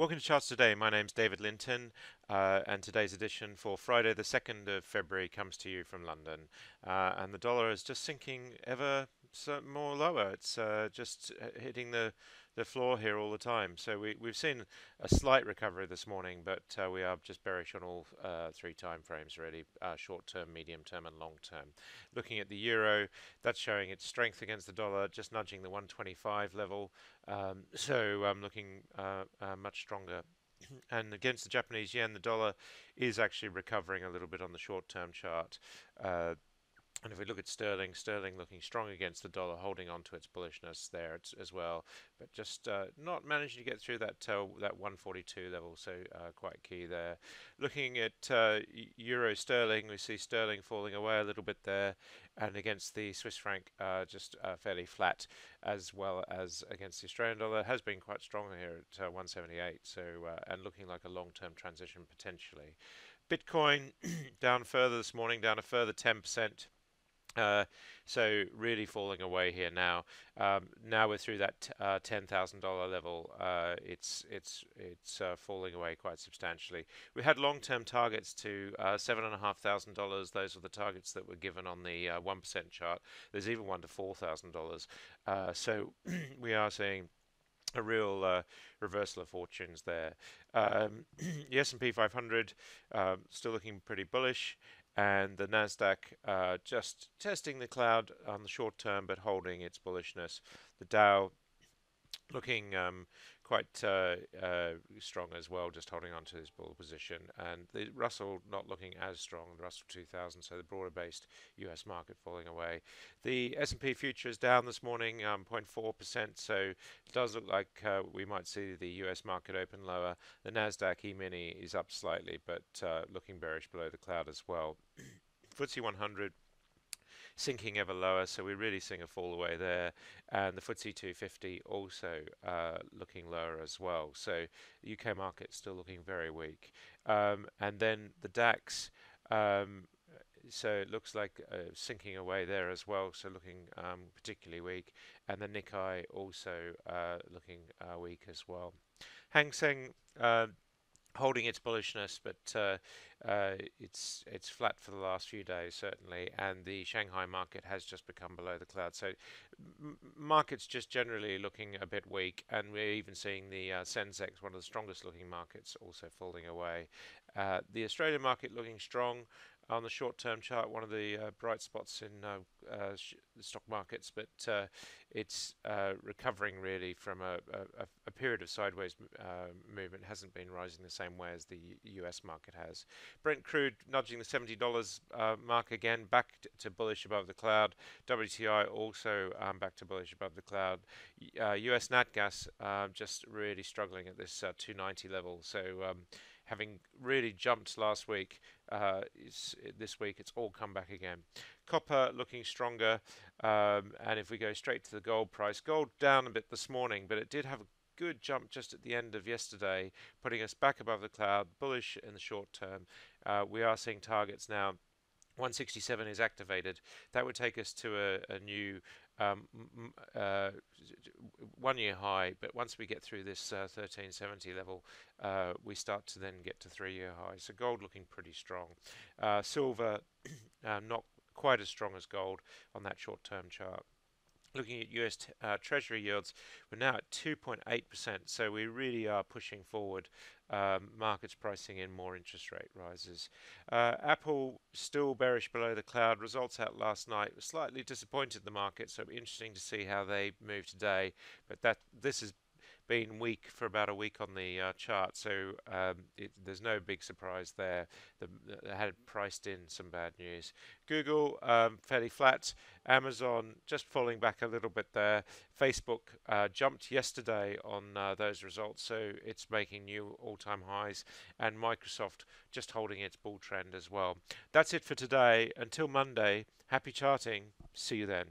Welcome to Charts Today. My name's David Linton, and today's edition for Friday, the 2nd of February, comes to you from London. And the dollar is just sinking ever so more lower. It's just hitting the floor here all the time. So we've seen a slight recovery this morning, but we are just bearish on all three time frames really, short term, medium term, and long term. Looking at the euro, that's showing its strength against the dollar, just nudging the 125 level. So I'm looking much stronger. And against the Japanese yen, the dollar is actually recovering a little bit on the short-term chart. Uh, and if we look at sterling, sterling looking strong against the dollar, holding on to its bullishness there as well, but just not managing to get through that 142 level, so quite key there. Looking at euro sterling, we see sterling falling away a little bit there, and against the Swiss franc, just fairly flat, as well as against the Australian dollar. It has been quite strong here at 178, so and looking like a long-term transition potentially. Bitcoin down further this morning, down a further 10%. Uh, so really falling away here now. Now we're through that $10,000 level. It's falling away quite substantially. We had long-term targets to $7,500. Those were the targets that were given on the 1% chart. There's even one to $4,000. So we are seeing a real reversal of fortunes there. The S&P 500 still looking pretty bullish, and the Nasdaq just testing the cloud on the short term, but holding its bullishness. The Dow looking quite strong as well, just holding on to his bull position, and the Russell not looking as strong, the Russell 2000, so the broader based US market falling away. The S&P future is down this morning 0.4%, so it does look like we might see the US market open lower. The Nasdaq E-mini is up slightly, but looking bearish below the cloud as well. FTSE 100 sinking ever lower, so we're really seeing a fall away there. And the FTSE 250 also looking lower as well. So the UK market still looking very weak. And then the DAX, so it looks like sinking away there as well, so looking particularly weak. And the Nikkei also looking weak as well. Hang Seng holding its bullishness, but it's flat for the last few days certainly, and the Shanghai market has just become below the cloud. So markets just generally looking a bit weak, and we're even seeing the Sensex, one of the strongest looking markets, also falling away. The Australian market looking strong on the short-term chart, one of the bright spots in the stock markets, but it's recovering really from a period of sideways movement. Hasn't been rising the same way as the US market has. Brent crude nudging the $70 mark again, back to bullish above the cloud. WTI also back to bullish above the cloud. US nat gas just really struggling at this 290 level. So having really jumped last week, this week it's all come back again. Copper looking stronger, and if we go straight to the gold price, gold down a bit this morning, but it did have a good jump just at the end of yesterday, putting us back above the cloud, bullish in the short term. We are seeing targets now. 167 is activated. That would take us to a new 1 year high, but once we get through this 1370 level, we start to then get to 3 year highs. So gold looking pretty strong. Silver not quite as strong as gold on that short-term chart. Looking at US Treasury yields, we're now at 2.8%, so we really are pushing forward. Markets pricing in more interest rate rises. Apple still bearish below the cloud. Results out last night were slightly disappointed the market, so it'll be interesting to see how they move today. But this has been weak for about a week on the chart, so there's no big surprise there. They had priced in some bad news. Google fairly flat. Amazon just falling back a little bit there. Facebook jumped yesterday on those results, so it's making new all-time highs. And Microsoft just holding its bull trend as well. That's it for today. Until Monday, happy charting. See you then.